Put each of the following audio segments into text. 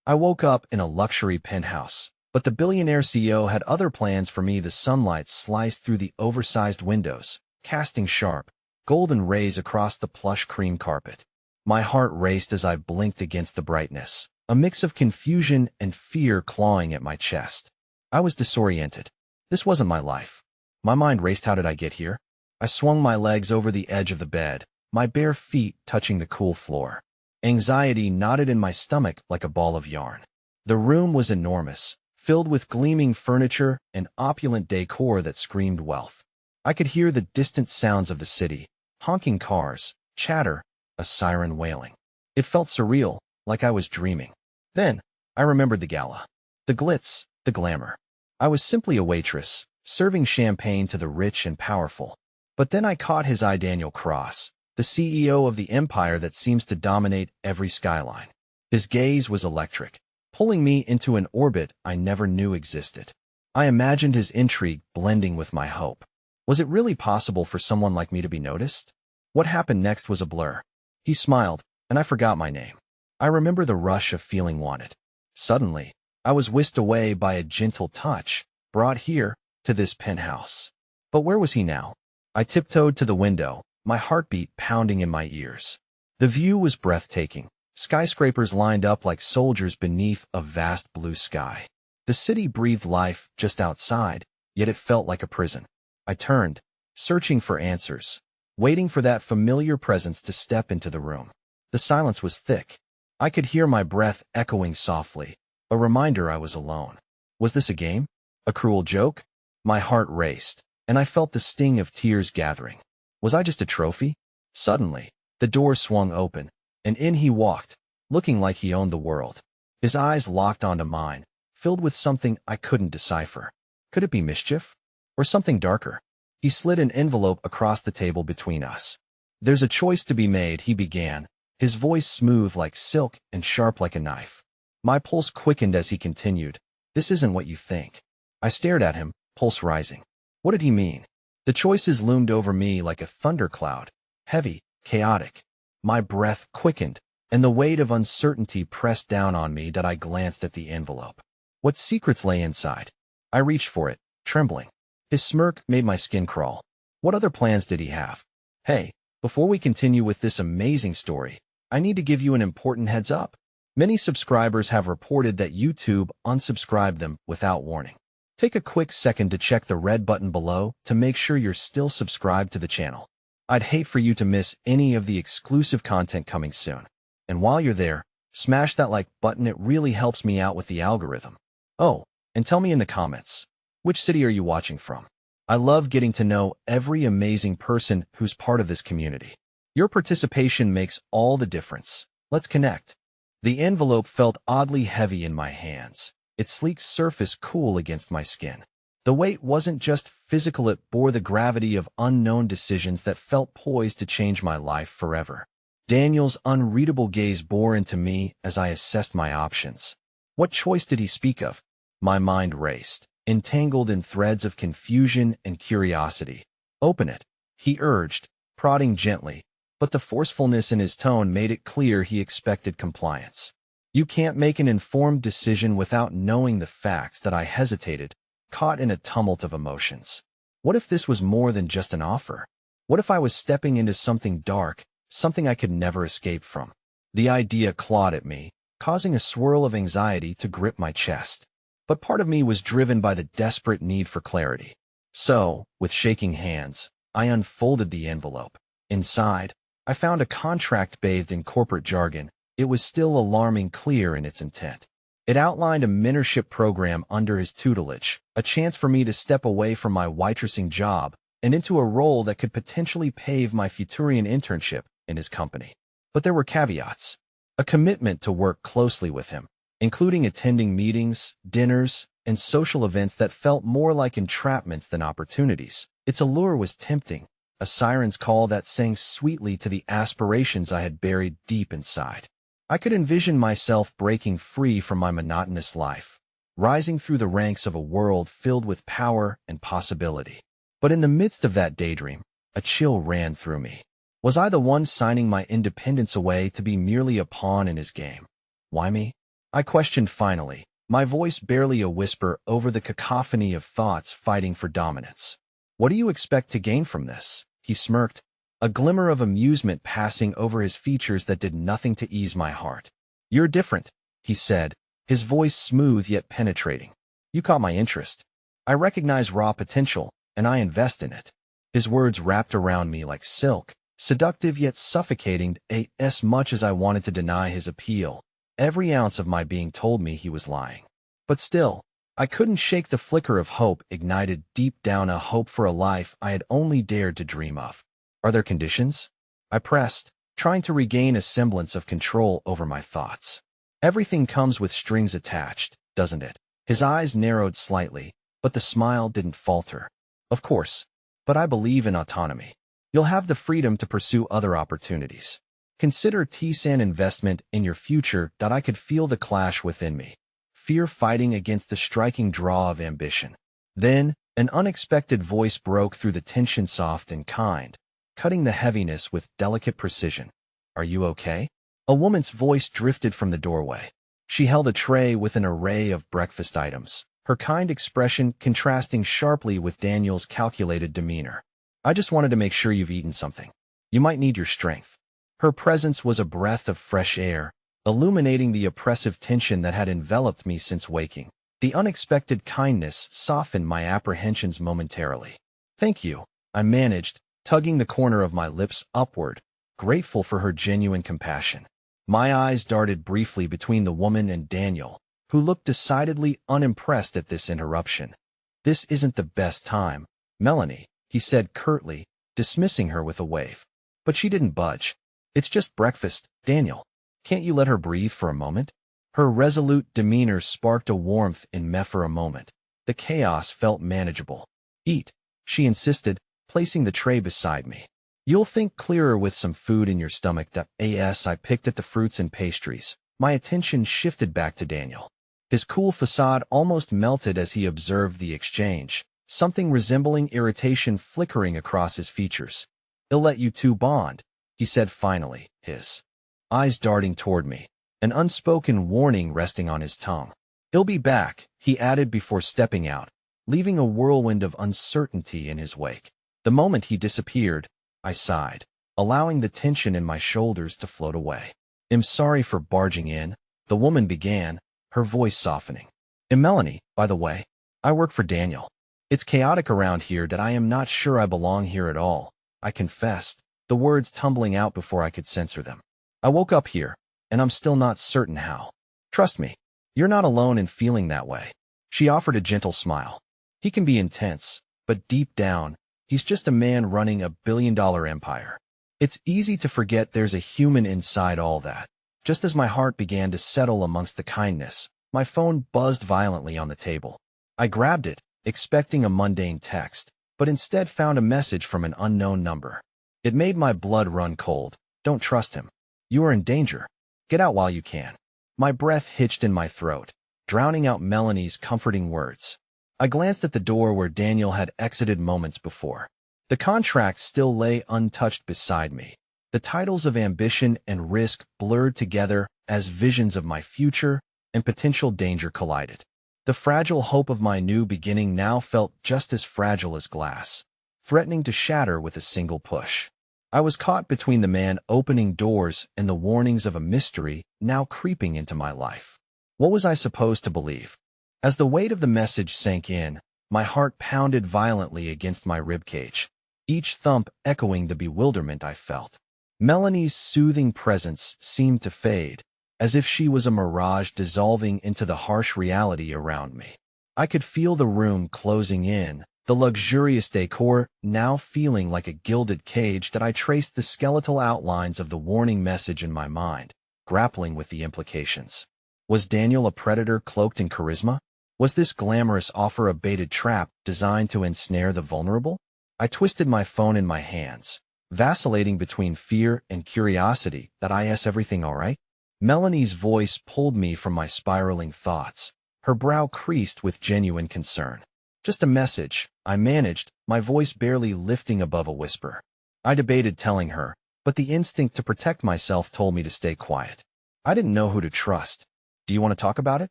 I woke up in a luxury penthouse, but the billionaire CEO had other plans for me. The sunlight sliced through the oversized windows, casting sharp, golden rays across the plush cream carpet. My heart raced as I blinked against the brightness, a mix of confusion and fear clawing at my chest. I was disoriented. This wasn't my life. My mind raced. How did I get here? I swung my legs over the edge of the bed, my bare feet touching the cool floor. Anxiety knotted in my stomach like a ball of yarn. The room was enormous, filled with gleaming furniture and opulent decor that screamed wealth. I could hear the distant sounds of the city, honking cars, chatter, a siren wailing. It felt surreal, like I was dreaming. Then, I remembered the gala. The glitz, the glamour. I was simply a waitress, serving champagne to the rich and powerful. But then I caught his eye. Daniel Cross, the CEO of the empire that seems to dominate every skyline. His gaze was electric, pulling me into an orbit I never knew existed. I imagined his intrigue blending with my hope. Was it really possible for someone like me to be noticed? What happened next was a blur. He smiled, and I forgot my name. I remember the rush of feeling wanted. Suddenly, I was whisked away by a gentle touch, brought here, to this penthouse. But where was he now? I tiptoed to the window, my heartbeat pounding in my ears. The view was breathtaking. Skyscrapers lined up like soldiers beneath a vast blue sky. The city breathed life just outside, yet it felt like a prison. I turned, searching for answers, waiting for that familiar presence to step into the room. The silence was thick. I could hear my breath echoing softly, a reminder I was alone. Was this a game? A cruel joke? My heart raced, and I felt the sting of tears gathering. Was I just a trophy? Suddenly, the door swung open, and in he walked, looking like he owned the world. His eyes locked onto mine, filled with something I couldn't decipher. Could it be mischief? Or something darker? He slid an envelope across the table between us. There's a choice to be made, he began, his voice smooth like silk and sharp like a knife. My pulse quickened as he continued. This isn't what you think. I stared at him, pulse rising. What did he mean? The choices loomed over me like a thundercloud, heavy, chaotic. My breath quickened, and the weight of uncertainty pressed down on me that I glanced at the envelope. What secrets lay inside? I reached for it, trembling. His smirk made my skin crawl. What other plans did he have? Hey, before we continue with this amazing story, I need to give you an important heads up. Many subscribers have reported that YouTube unsubscribed them without warning. Take a quick second to check the red button below to make sure you're still subscribed to the channel. I'd hate for you to miss any of the exclusive content coming soon. And while you're there, smash that like button. It really helps me out with the algorithm. Oh, and tell me in the comments, which city are you watching from? I love getting to know every amazing person who's part of this community. Your participation makes all the difference. Let's connect. The envelope felt oddly heavy in my hands, its sleek surface cool against my skin. The weight wasn't just physical, it bore the gravity of unknown decisions that felt poised to change my life forever. Daniel's unreadable gaze bore into me as I assessed my options. What choice did he speak of? My mind raced, entangled in threads of confusion and curiosity. Open it, he urged, prodding gently, but the forcefulness in his tone made it clear he expected compliance. You can't make an informed decision without knowing the facts. That I hesitated, caught in a tumult of emotions. What if this was more than just an offer? What if I was stepping into something dark, something I could never escape from? The idea clawed at me, causing a swirl of anxiety to grip my chest. But part of me was driven by the desperate need for clarity. So, with shaking hands, I unfolded the envelope. Inside, I found a contract bathed in corporate jargon. It was still alarming clear in its intent. It outlined a mentorship program under his tutelage, a chance for me to step away from my waitressing job and into a role that could potentially pave my Futurian internship in his company. But there were caveats. A commitment to work closely with him, including attending meetings, dinners, and social events that felt more like entrapments than opportunities. Its allure was tempting, a siren's call that sang sweetly to the aspirations I had buried deep inside. I could envision myself breaking free from my monotonous life, rising through the ranks of a world filled with power and possibility. But in the midst of that daydream, a chill ran through me. Was I the one signing my independence away to be merely a pawn in his game? Why me? I questioned finally, my voice barely a whisper over the cacophony of thoughts fighting for dominance. What do you expect to gain from this? He smirked, a glimmer of amusement passing over his features that did nothing to ease my heart. You're different, he said, his voice smooth yet penetrating. You caught my interest. I recognize raw potential, and I invest in it. His words wrapped around me like silk, seductive yet suffocating. As much as I wanted to deny his appeal, every ounce of my being told me he was lying. But still, I couldn't shake the flicker of hope ignited deep down, a hope for a life I had only dared to dream of. Are there conditions? I pressed, trying to regain a semblance of control over my thoughts. Everything comes with strings attached, doesn't it? His eyes narrowed slightly, but the smile didn't falter. Of course, but I believe in autonomy. You'll have the freedom to pursue other opportunities. Consider an investment in your future. I could feel the clash within me, fear fighting against the striking draw of ambition. Then, an unexpected voice broke through the tension, soft and kind, cutting the heaviness with delicate precision. Are you okay? A woman's voice drifted from the doorway. She held a tray with an array of breakfast items, her kind expression contrasting sharply with Daniel's calculated demeanor. I just wanted to make sure you've eaten something. You might need your strength. Her presence was a breath of fresh air, illuminating the oppressive tension that had enveloped me since waking. The unexpected kindness softened my apprehensions momentarily. Thank you, I managed, tugging the corner of my lips upward, grateful for her genuine compassion. My eyes darted briefly between the woman and Daniel, who looked decidedly unimpressed at this interruption. This isn't the best time, Melanie, he said curtly, dismissing her with a wave. But she didn't budge. It's just breakfast, Daniel. Can't you let her breathe for a moment? Her resolute demeanor sparked a warmth in me for a moment. The chaos felt manageable. Eat, she insisted, placing the tray beside me. You'll think clearer with some food in your stomach. As I picked at the fruits and pastries, my attention shifted back to Daniel. His cool facade almost melted as he observed the exchange, something resembling irritation flickering across his features. He'll let you two bond, he said finally, his eyes darting toward me, an unspoken warning resting on his tongue. He'll be back, he added before stepping out, leaving a whirlwind of uncertainty in his wake. The moment he disappeared, I sighed, allowing the tension in my shoulders to float away. I'm sorry for barging in, the woman began, her voice softening. Melanie, by the way, I work for Daniel. It's chaotic around here. I am not sure I belong here at all, I confessed, the words tumbling out before I could censor them. I woke up here, and I'm still not certain how. Trust me, you're not alone in feeling that way. She offered a gentle smile. He can be intense, but deep down, he's just a man running $1 billion empire. It's easy to forget there's a human inside all that. Just as my heart began to settle amongst the kindness, my phone buzzed violently on the table. I grabbed it, expecting a mundane text, but instead found a message from an unknown number. It made my blood run cold. Don't trust him. You are in danger. Get out while you can. My breath hitched in my throat, drowning out Melanie's comforting words. I glanced at the door where Daniel had exited moments before. The contract still lay untouched beside me. The titles of ambition and risk blurred together as visions of my future and potential danger collided. The fragile hope of my new beginning now felt just as fragile as glass, threatening to shatter with a single push. I was caught between the man opening doors and the warnings of a mystery now creeping into my life. What was I supposed to believe? As the weight of the message sank in, my heart pounded violently against my ribcage, each thump echoing the bewilderment I felt. Melanie's soothing presence seemed to fade, as if she was a mirage dissolving into the harsh reality around me. I could feel the room closing in, the luxurious decor now feeling like a gilded cage. I traced the skeletal outlines of the warning message in my mind, grappling with the implications. Was Daniel a predator cloaked in charisma? Was this glamorous offer a baited trap designed to ensnare the vulnerable? I twisted my phone in my hands, vacillating between fear and curiosity. Is everything all right? Melanie's voice pulled me from my spiraling thoughts, her brow creased with genuine concern. Just a message, I managed, my voice barely lifting above a whisper. I debated telling her, but the instinct to protect myself told me to stay quiet. I didn't know who to trust. Do you want to talk about it?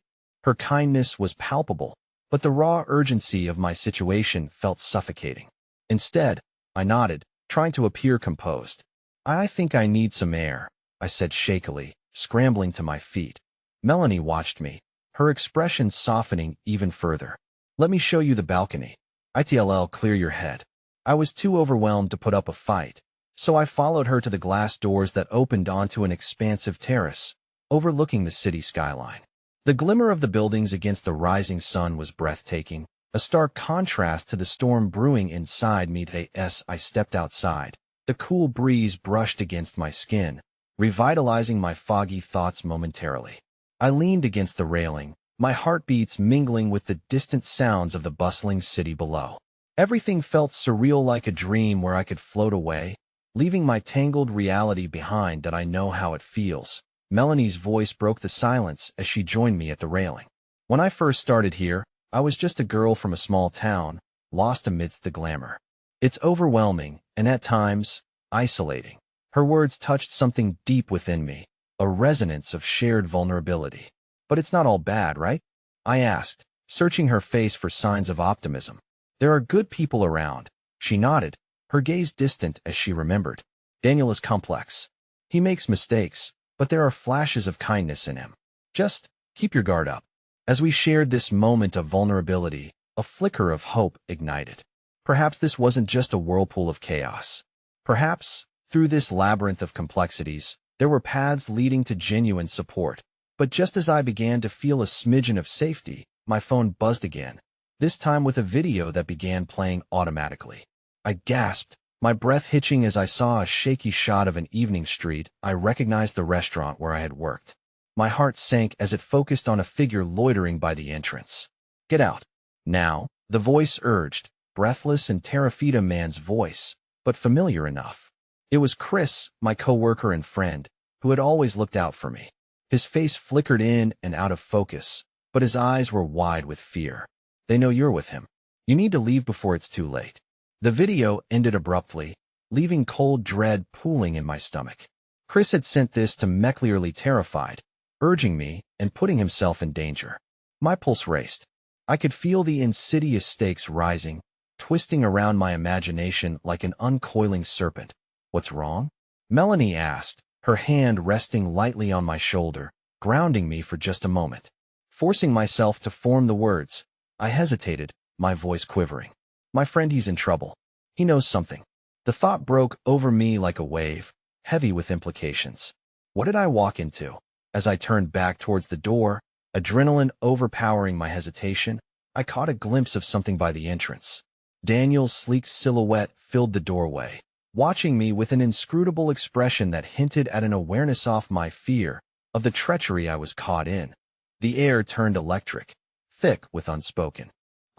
Her kindness was palpable, but the raw urgency of my situation felt suffocating. Instead, I nodded, trying to appear composed. I think I need some air, I said shakily, scrambling to my feet. Melanie watched me, her expression softening even further. Let me show you the balcony. ITLL, clear your head. I was too overwhelmed to put up a fight, so I followed her to the glass doors that opened onto an expansive terrace, overlooking the city skyline. The glimmer of the buildings against the rising sun was breathtaking, a stark contrast to the storm brewing inside me. As I stepped outside, the cool breeze brushed against my skin, revitalizing my foggy thoughts momentarily. I leaned against the railing, my heartbeats mingling with the distant sounds of the bustling city below. Everything felt surreal, like a dream where I could float away, leaving my tangled reality behind. That I know how it feels. Melanie's voice broke the silence as she joined me at the railing. When I first started here, I was just a girl from a small town, lost amidst the glamour. It's overwhelming, and at times, isolating. Her words touched something deep within me, a resonance of shared vulnerability. But it's not all bad, right? I asked, searching her face for signs of optimism. There are good people around. She nodded, her gaze distant as she remembered. Daniel is complex. He makes mistakes, but there are flashes of kindness in him. Just keep your guard up. As we shared this moment of vulnerability, a flicker of hope ignited. Perhaps this wasn't just a whirlpool of chaos. Perhaps, through this labyrinth of complexities, there were paths leading to genuine support. But just as I began to feel a smidgen of safety, my phone buzzed again, this time with a video that began playing automatically. I gasped, my breath hitching as I saw a shaky shot of an evening street. I recognized the restaurant where I had worked. My heart sank as it focused on a figure loitering by the entrance. Get out. Now, the voice urged, breathless and terrafita man's voice, but familiar enough. It was Chris, my coworker and friend, who had always looked out for me. His face flickered in and out of focus, but his eyes were wide with fear. They know you're with him. You need to leave before it's too late. The video ended abruptly, leaving cold dread pooling in my stomach. Chris had sent this to me clearly terrified, urging me and putting himself in danger. My pulse raced. I could feel the insidious stakes rising, twisting around my imagination like an uncoiling serpent. What's wrong? Melanie asked, her hand resting lightly on my shoulder, grounding me for just a moment. Forcing myself to form the words, I hesitated, my voice quivering. My friend, he's in trouble. He knows something. The thought broke over me like a wave, heavy with implications. What did I walk into? As I turned back towards the door, adrenaline overpowering my hesitation, I caught a glimpse of something by the entrance. Daniel's sleek silhouette filled the doorway, watching me with an inscrutable expression that hinted at an awareness of my fear, of the treachery I was caught in. The air turned electric, thick with unspoken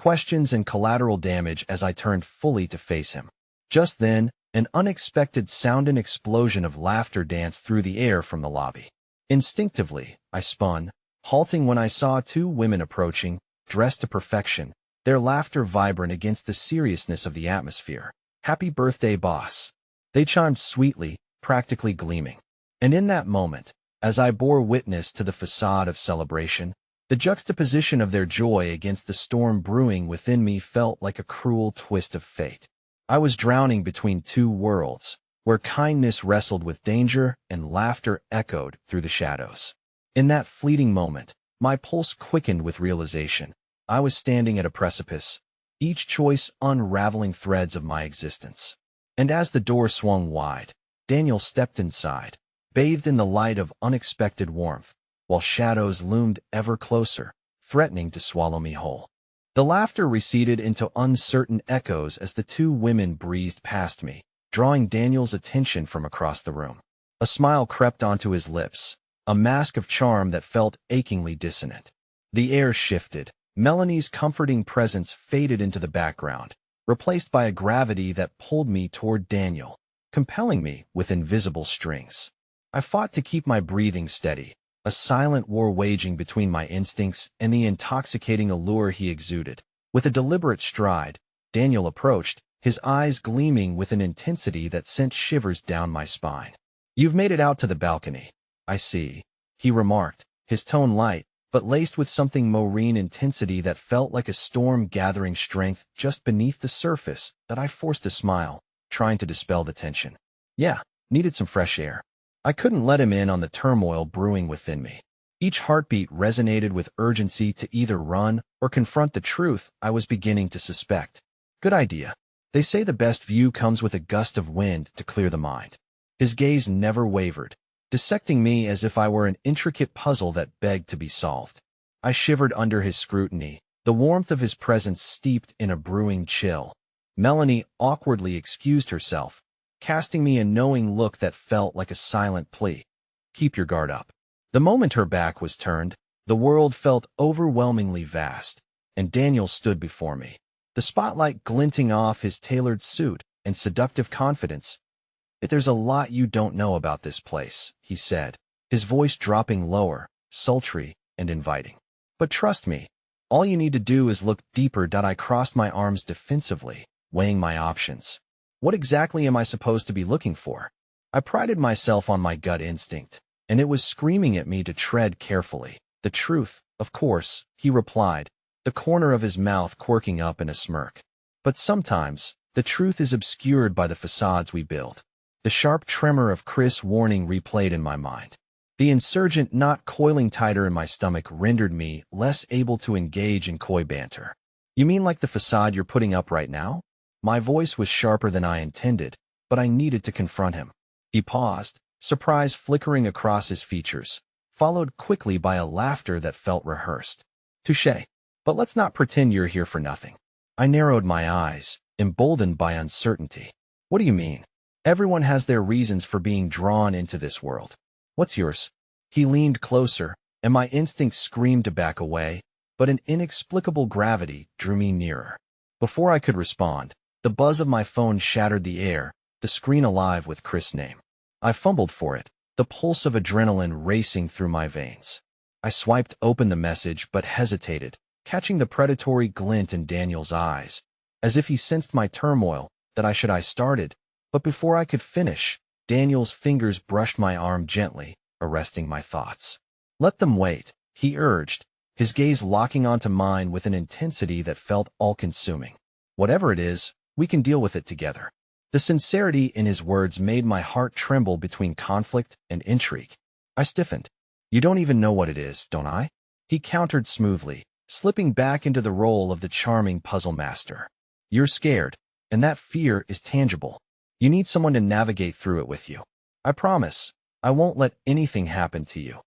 questions and collateral damage as I turned fully to face him. Just then, an unexpected sound and explosion of laughter danced through the air from the lobby. Instinctively, I spun, halting when I saw two women approaching, dressed to perfection, their laughter vibrant against the seriousness of the atmosphere. Happy birthday, boss. They chimed sweetly, practically gleaming. And in that moment, as I bore witness to the facade of celebration, the juxtaposition of their joy against the storm brewing within me felt like a cruel twist of fate. I was drowning between two worlds, where kindness wrestled with danger and laughter echoed through the shadows. In that fleeting moment, my pulse quickened with realization. I was standing at a precipice, each choice unraveling threads of my existence. And as the door swung wide, Daniel stepped inside, bathed in the light of unexpected warmth, while shadows loomed ever closer, threatening to swallow me whole. The laughter receded into uncertain echoes as the two women breezed past me, drawing Daniel's attention from across the room. A smile crept onto his lips, a mask of charm that felt achingly dissonant. The air shifted. Melanie's comforting presence faded into the background, replaced by a gravity that pulled me toward Daniel, compelling me with invisible strings. I fought to keep my breathing steady, a silent war waging between my instincts and the intoxicating allure he exuded. With a deliberate stride, Daniel approached, his eyes gleaming with an intensity that sent shivers down my spine. You've made it out to the balcony, I see, he remarked, his tone light, but laced with something marine intensity that felt like a storm gathering strength just beneath the surface that I forced a smile, trying to dispel the tension. Yeah, needed some fresh air. I couldn't let him in on the turmoil brewing within me. Each heartbeat resonated with urgency to either run or confront the truth I was beginning to suspect. Good idea. They say the best view comes with a gust of wind to clear the mind. His gaze never wavered, dissecting me as if I were an intricate puzzle that begged to be solved. I shivered under his scrutiny, the warmth of his presence steeped in a brewing chill. Melanie awkwardly excused herself, casting me a knowing look that felt like a silent plea. Keep your guard up. The moment her back was turned, the world felt overwhelmingly vast, and Daniel stood before me, the spotlight glinting off his tailored suit and seductive confidence. There's a lot you don't know about this place, he said, his voice dropping lower, sultry and inviting. But trust me, all you need to do is look deeper. I crossed my arms defensively, weighing my options. What exactly am I supposed to be looking for? I prided myself on my gut instinct, and it was screaming at me to tread carefully. The truth, of course, he replied, the corner of his mouth quirking up in a smirk. But sometimes, the truth is obscured by the facades we build. The sharp tremor of Chris' warning replayed in my mind. The insurgent knot coiling tighter in my stomach rendered me less able to engage in coy banter. You mean like the facade you're putting up right now? My voice was sharper than I intended, but I needed to confront him. He paused, surprise flickering across his features, followed quickly by a laughter that felt rehearsed. Touché. But let's not pretend you're here for nothing. I narrowed my eyes, emboldened by uncertainty. What do you mean? Everyone has their reasons for being drawn into this world. What's yours? He leaned closer, and my instinct screamed to back away, but an inexplicable gravity drew me nearer. Before I could respond, the buzz of my phone shattered the air, the screen alive with Chris' name. I fumbled for it, the pulse of adrenaline racing through my veins. I swiped open the message but hesitated, catching the predatory glint in Daniel's eyes, as if he sensed my turmoil, that I started. But before I could finish, Daniel's fingers brushed my arm gently, arresting my thoughts. Let them wait, he urged, his gaze locking onto mine with an intensity that felt all-consuming. Whatever it is, we can deal with it together. The sincerity in his words made my heart tremble between conflict and intrigue. I stiffened. You don't even know what it is, don't I? He countered smoothly, slipping back into the role of the charming puzzle master. You're scared, and that fear is tangible. You need someone to navigate through it with you. I promise, I won't let anything happen to you.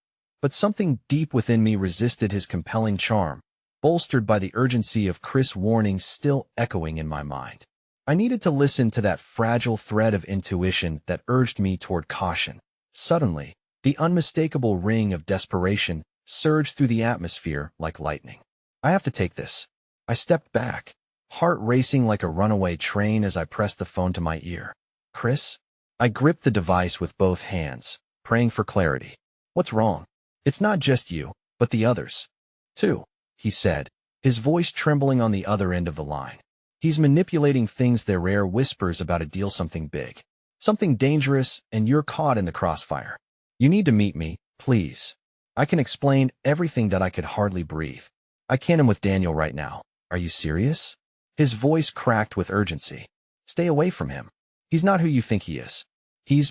But something deep within me resisted his compelling charm, bolstered by the urgency of Chris' warnings still echoing in my mind. I needed to listen to that fragile thread of intuition that urged me toward caution. Suddenly, the unmistakable ring of desperation surged through the atmosphere like lightning. I have to take this. I stepped back, heart racing like a runaway train as I pressed the phone to my ear. Chris? I gripped the device with both hands, praying for clarity. What's wrong? It's not just you, but the others, too, he said, his voice trembling on the other end of the line. He's manipulating things, their rare whispers about a deal, something big, something dangerous, and you're caught in the crossfire. You need to meet me, please. I can explain everything. I could hardly breathe. I can't. I'm with Daniel right now. Are you serious? His voice cracked with urgency. Stay away from him. He's not who you think he is.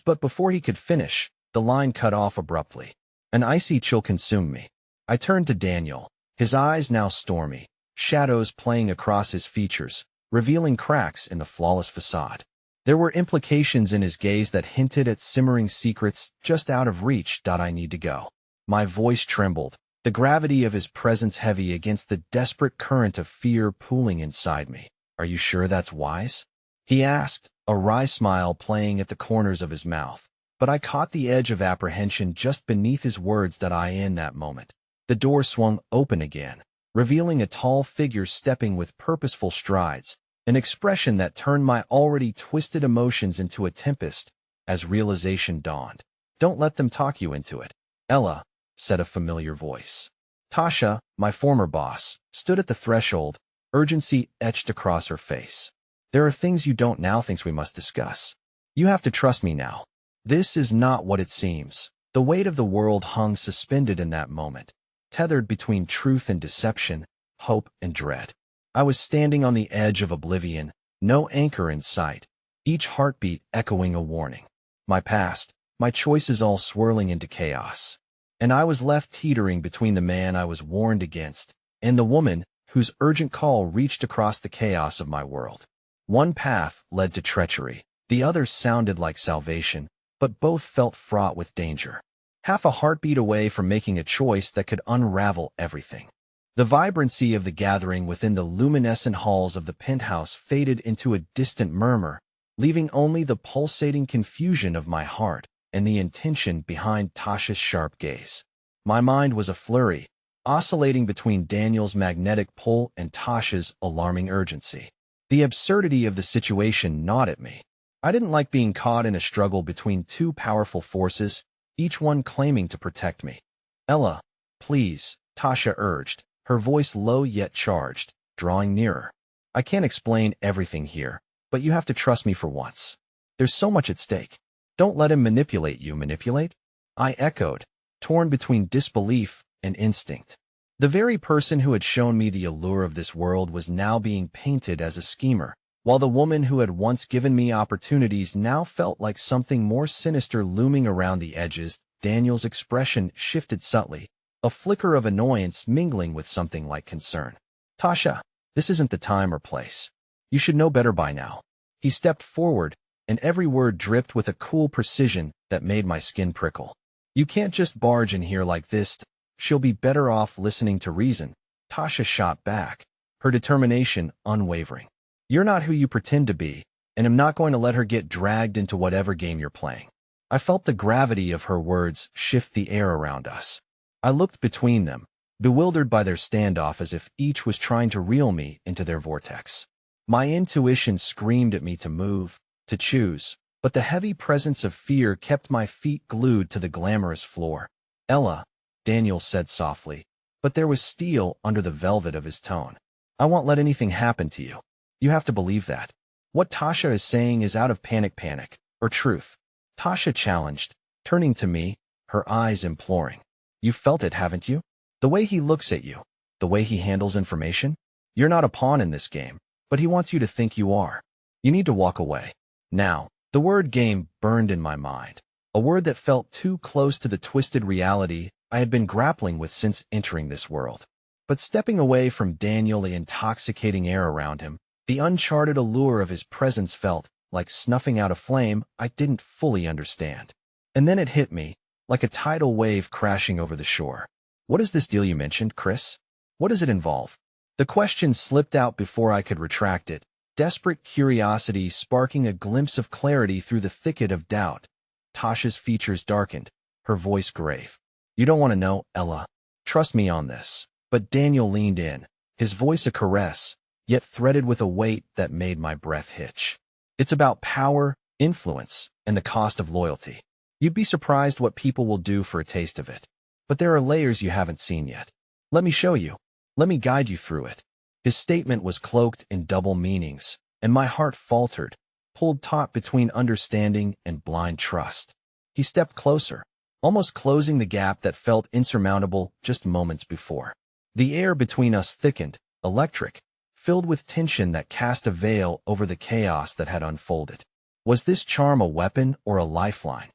But before he could finish, the line cut off abruptly. An icy chill consumed me. I turned to Daniel, his eyes now stormy, shadows playing across his features, revealing cracks in the flawless facade. There were implications in his gaze that hinted at simmering secrets just out of reach. I need to go. My voice trembled, the gravity of his presence heavy against the desperate current of fear pooling inside me. Are you sure that's wise? He asked, a wry smile playing at the corners of his mouth. But I caught the edge of apprehension just beneath his words. In that moment, the door swung open again, revealing a tall figure stepping with purposeful strides, an expression that turned my already twisted emotions into a tempest as realization dawned. Don't let them talk you into it. Ella, said a familiar voice. Tasha, my former boss, stood at the threshold, urgency etched across her face. There are things you don't know, things we must discuss. You have to trust me now. This is not what it seems, The weight of the world hung suspended in that moment, tethered between truth and deception, hope and dread. I was standing on the edge of oblivion, no anchor in sight, each heartbeat echoing a warning. My past, my choices all swirling into chaos. And I was left teetering between the man I was warned against and the woman whose urgent call reached across the chaos of my world. One path led to treachery, the other sounded like salvation, but both felt fraught with danger. Half a heartbeat away from making a choice that could unravel everything. The vibrancy of the gathering within the luminescent halls of the penthouse faded into a distant murmur, leaving only the pulsating confusion of my heart and the intention behind Tasha's sharp gaze. My mind was a flurry, oscillating between Daniel's magnetic pull and Tasha's alarming urgency. The absurdity of the situation gnawed at me. I didn't like being caught in a struggle between two powerful forces, each one claiming to protect me. "Ella, please," Tasha urged, her voice low yet charged, drawing nearer. "I can't explain everything here, but you have to trust me for once. There's so much at stake. Don't let him manipulate you." "Manipulate?" I echoed, torn between disbelief and instinct. The very person who had shown me the allure of this world was now being painted as a schemer, while the woman who had once given me opportunities now felt like something more sinister looming around the edges. Daniel's expression shifted subtly, a flicker of annoyance mingling with something like concern. "Tasha, this isn't the time or place. You should know better by now." He stepped forward, and every word dripped with a cool precision that made my skin prickle. "You can't just barge in here like this. She'll be better off listening to reason." Tasha shot back, her determination unwavering. "You're not who you pretend to be, and I'm not going to let her get dragged into whatever game you're playing." I felt the gravity of her words shift the air around us. I looked between them, bewildered by their standoff as if each was trying to reel me into their vortex. My intuition screamed at me to move, to choose, but the heavy presence of fear kept my feet glued to the glamorous floor. "Ella," Daniel said softly, but there was steel under the velvet of his tone. "I won't let anything happen to you. You have to believe that. What Tasha is saying is out of panic, or truth." Tasha challenged, turning to me, her eyes imploring. "You've felt it, haven't you? The way he looks at you, the way he handles information? You're not a pawn in this game, but he wants you to think you are. You need to walk away. Now." The word game burned in my mind, a word that felt too close to the twisted reality I had been grappling with since entering this world. But stepping away from Daniel, the intoxicating air around him, the uncharted allure of his presence felt like snuffing out a flame I didn't fully understand. And then it hit me, like a tidal wave crashing over the shore. "What is this deal you mentioned, Chris? What does it involve?" The question slipped out before I could retract it, desperate curiosity sparking a glimpse of clarity through the thicket of doubt. Tasha's features darkened, her voice grave. "You don't want to know, Ella. Trust me on this." But Daniel leaned in, his voice a caress, yet threaded with a weight that made my breath hitch. "It's about power, influence, and the cost of loyalty. You'd be surprised what people will do for a taste of it. But there are layers you haven't seen yet. Let me show you. Let me guide you through it." His statement was cloaked in double meanings, and my heart faltered, pulled taut between understanding and blind trust. He stepped closer, almost closing the gap that felt insurmountable just moments before. The air between us thickened, electric, filled with tension that cast a veil over the chaos that had unfolded. Was this charm a weapon or a lifeline?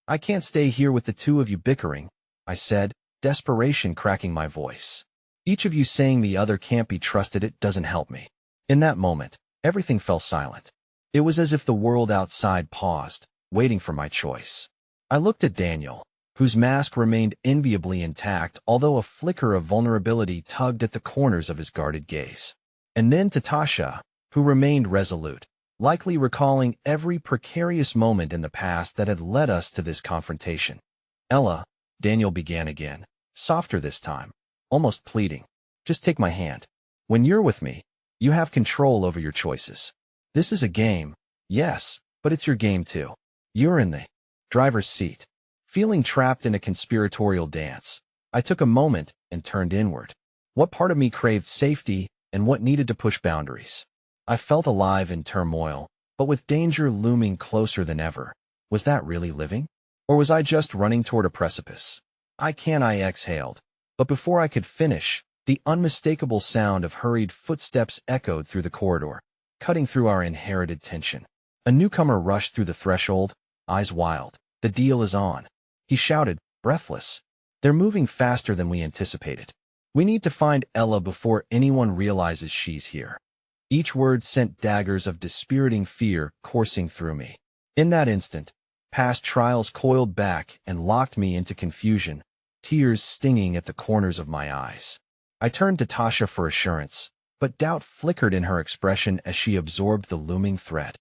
"I can't stay here with the two of you bickering," I said, desperation cracking my voice. "Each of you saying the other can't be trusted, it doesn't help me." In that moment, everything fell silent. It was as if the world outside paused, waiting for my choice. I looked at Daniel, whose mask remained enviably intact, although a flicker of vulnerability tugged at the corners of his guarded gaze. And then to Tasha, who remained resolute, likely recalling every precarious moment in the past that had led us to this confrontation. "Ella," Daniel began again, softer this time, almost pleading, "just take my hand. When you're with me, you have control over your choices. This is a game, yes, but it's your game too. You're in the driver's seat." Feeling trapped in a conspiratorial dance, I took a moment and turned inward. What part of me craved safety and what needed to push boundaries? I felt alive in turmoil, but with danger looming closer than ever. Was that really living? Or was I just running toward a precipice? I exhaled. But before I could finish, the unmistakable sound of hurried footsteps echoed through the corridor, cutting through our inherited tension. A newcomer rushed through the threshold, eyes wild. "The deal is on," he shouted, breathless. "They're moving faster than we anticipated. We need to find Ella before anyone realizes she's here." Each word sent daggers of dispiriting fear coursing through me. In that instant, past trials coiled back and locked me into confusion, tears stinging at the corners of my eyes. I turned to Tasha for assurance, but doubt flickered in her expression as she absorbed the looming threat.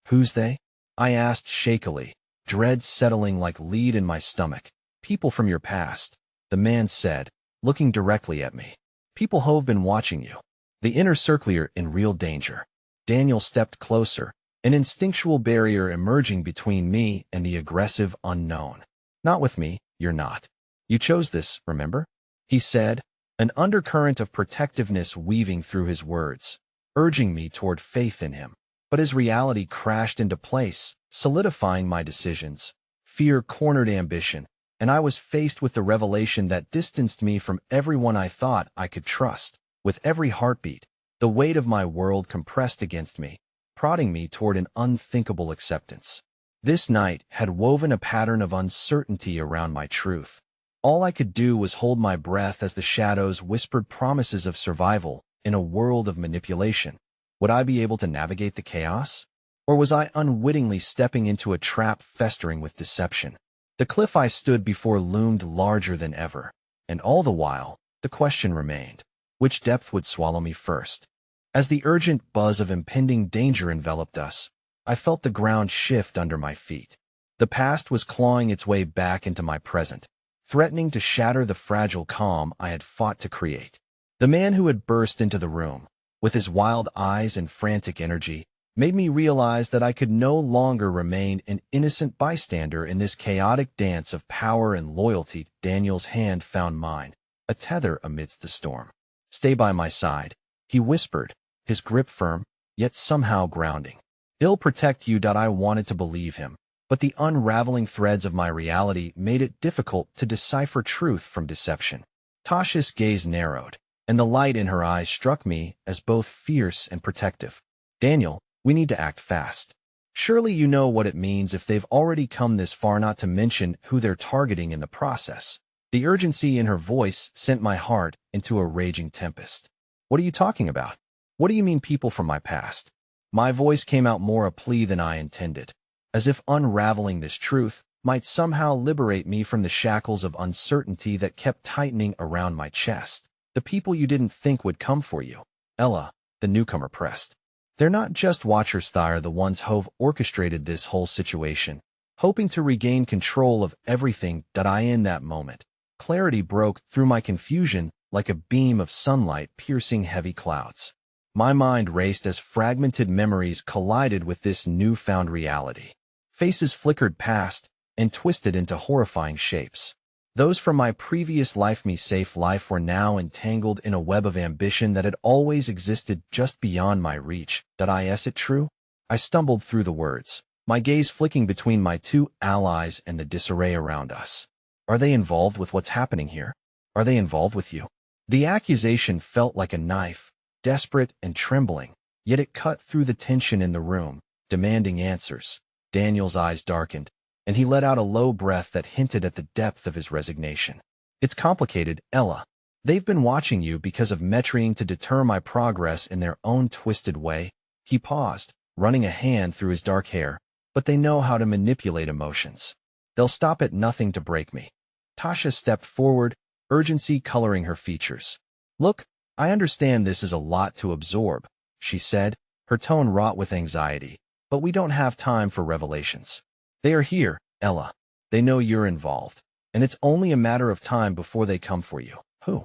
"Who's they?" I asked shakily, dread settling like lead in my stomach. "People from your past," the man said, looking directly at me. "People who've been watching you. The inner circler in real danger." Daniel stepped closer, an instinctual barrier emerging between me and the aggressive unknown. "Not with me, you're not. You chose this, remember?" he said, an undercurrent of protectiveness weaving through his words, urging me toward faith in him. But as reality crashed into place, solidifying my decisions, fear cornered ambition, and I was faced with the revelation that distanced me from everyone I thought I could trust. With every heartbeat, the weight of my world compressed against me, prodding me toward an unthinkable acceptance. This night had woven a pattern of uncertainty around my truth. All I could do was hold my breath as the shadows whispered promises of survival in a world of manipulation. Would I be able to navigate the chaos? Or was I unwittingly stepping into a trap festering with deception? The cliff I stood before loomed larger than ever, and all the while, the question remained: which depth would swallow me first? As the urgent buzz of impending danger enveloped us, I felt the ground shift under my feet. The past was clawing its way back into my present, threatening to shatter the fragile calm I had fought to create. The man who had burst into the room, with his wild eyes and frantic energy, made me realize that I could no longer remain an innocent bystander in this chaotic dance of power and loyalty. Daniel's hand found mine, a tether amidst the storm. "Stay by my side," he whispered, his grip firm, yet somehow grounding. "I'll protect you." I wanted to believe him, but the unraveling threads of my reality made it difficult to decipher truth from deception. Tasha's gaze narrowed, and the light in her eyes struck me as both fierce and protective. "Daniel, we need to act fast. Surely you know what it means if they've already come this far, not to mention who they're targeting in the process." The urgency in her voice sent my heart into a raging tempest. "What are you talking about? What do you mean, people from my past?" My voice came out more a plea than I intended, as if unraveling this truth might somehow liberate me from the shackles of uncertainty that kept tightening around my chest. "The people you didn't think would come for you," Ella, the newcomer, pressed. "They're not just watchers, they're the ones who've orchestrated this whole situation, hoping to regain control of everything." In that moment, clarity broke through my confusion like a beam of sunlight piercing heavy clouds. My mind raced as fragmented memories collided with this newfound reality. Faces flickered past and twisted into horrifying shapes. Those from my previous safe life were now entangled in a web of ambition that had always existed just beyond my reach. Is it true? I stumbled through the words, my gaze flicking between my two allies and the disarray around us. "Are they involved with what's happening here? Are they involved with you?" The accusation felt like a knife, desperate and trembling, yet it cut through the tension in the room, demanding answers. Daniel's eyes darkened, and he let out a low breath that hinted at the depth of his resignation. "It's complicated, Ella. They've been watching you because of trying to deter my progress in their own twisted way." He paused, running a hand through his dark hair. "But they know how to manipulate emotions. They'll stop at nothing to break me." Tasha stepped forward, urgency coloring her features. "Look, I understand this is a lot to absorb," she said, her tone wrought with anxiety, "but we don't have time for revelations. They are here, Ella. They know you're involved, and it's only a matter of time before they come for you." "Who?"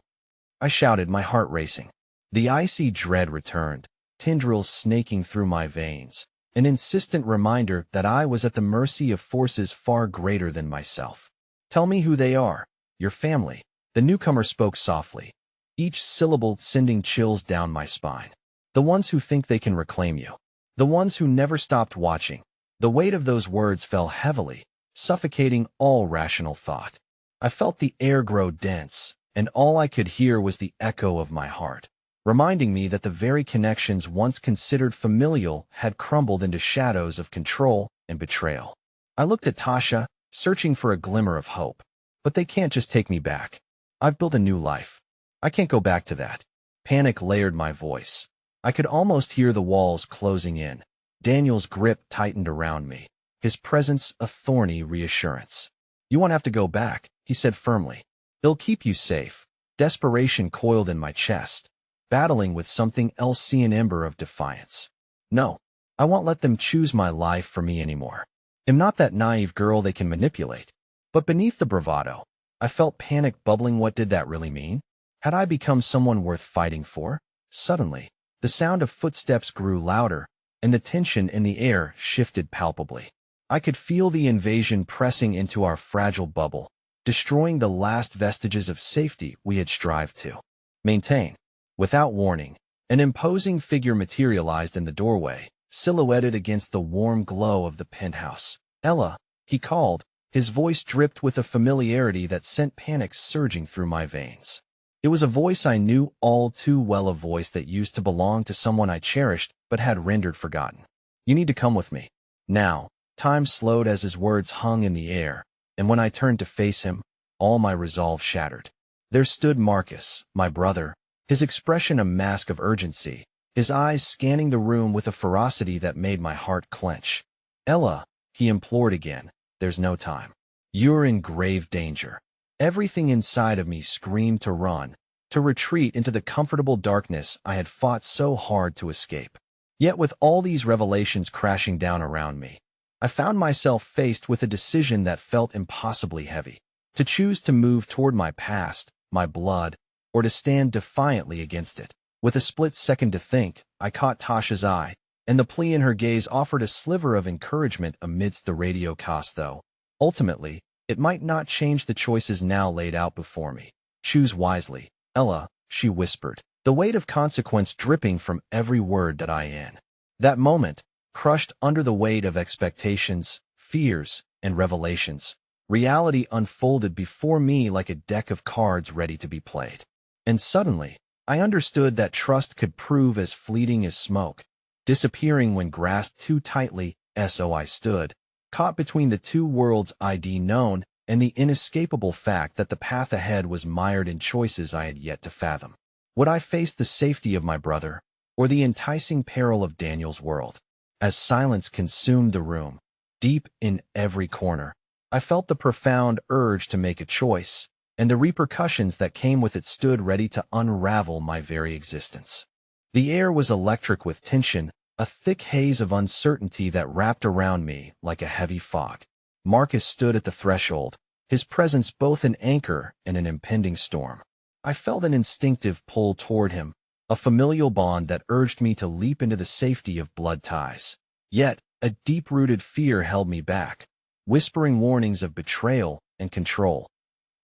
I shouted, my heart racing. The icy dread returned, tendrils snaking through my veins, an insistent reminder that I was at the mercy of forces far greater than myself. "Tell me who they are." "Your family." The newcomer spoke softly, each syllable sending chills down my spine. "The ones who think they can reclaim you. The ones who never stopped watching." The weight of those words fell heavily, suffocating all rational thought. I felt the air grow dense, and all I could hear was the echo of my heart, reminding me that the very connections once considered familial had crumbled into shadows of control and betrayal. I looked at Tasha, searching for a glimmer of hope. But they can't just take me back. I've built a new life. I can't go back to that. Panic layered my voice. I could almost hear the walls closing in. Daniel's grip tightened around me, his presence a thorny reassurance. You won't have to go back, he said firmly. They'll keep you safe. Desperation coiled in my chest, battling with something else, see an ember of defiance. No, I won't let them choose my life for me anymore. I'm not that naive girl they can manipulate. But beneath the bravado, I felt panic bubbling. What did that really mean? Had I become someone worth fighting for? Suddenly, the sound of footsteps grew louder, and the tension in the air shifted palpably. I could feel the invasion pressing into our fragile bubble, destroying the last vestiges of safety we had strived to maintain. Without warning, an imposing figure materialized in the doorway, silhouetted against the warm glow of the penthouse. Ella, he called. His voice dripped with a familiarity that sent panic surging through my veins. It was a voice I knew all too well, a voice that used to belong to someone I cherished but had rendered forgotten. You need to come with me. Now. Time slowed as his words hung in the air, and when I turned to face him, all my resolve shattered. There stood Marcus, my brother, his expression a mask of urgency, his eyes scanning the room with a ferocity that made my heart clench. Ella, he implored again, there's no time. You're in grave danger. Everything inside of me screamed to run, to retreat into the comfortable darkness I had fought so hard to escape. Yet with all these revelations crashing down around me, I found myself faced with a decision that felt impossibly heavy. To choose to move toward my past, my blood, or to stand defiantly against it. With a split second to think, I caught Tasha's eye, and the plea in her gaze offered a sliver of encouragement amidst the radio chaos. Though, ultimately, it might not change the choices now laid out before me. Choose wisely, Ella, she whispered, the weight of consequence dripping from every word that I in. That moment, crushed under the weight of expectations, fears, and revelations, reality unfolded before me like a deck of cards ready to be played. And suddenly, I understood that trust could prove as fleeting as smoke, disappearing when grasped too tightly. So I stood, caught between the two worlds I'd known and the inescapable fact that the path ahead was mired in choices I had yet to fathom. Would I face the safety of my brother, or the enticing peril of Daniel's world? As silence consumed the room, deep in every corner, I felt the profound urge to make a choice, and the repercussions that came with it stood ready to unravel my very existence. The air was electric with tension, a thick haze of uncertainty that wrapped around me like a heavy fog. Marcus stood at the threshold, his presence both an anchor and an impending storm. I felt an instinctive pull toward him, a familial bond that urged me to leap into the safety of blood ties. Yet, a deep-rooted fear held me back, whispering warnings of betrayal and control.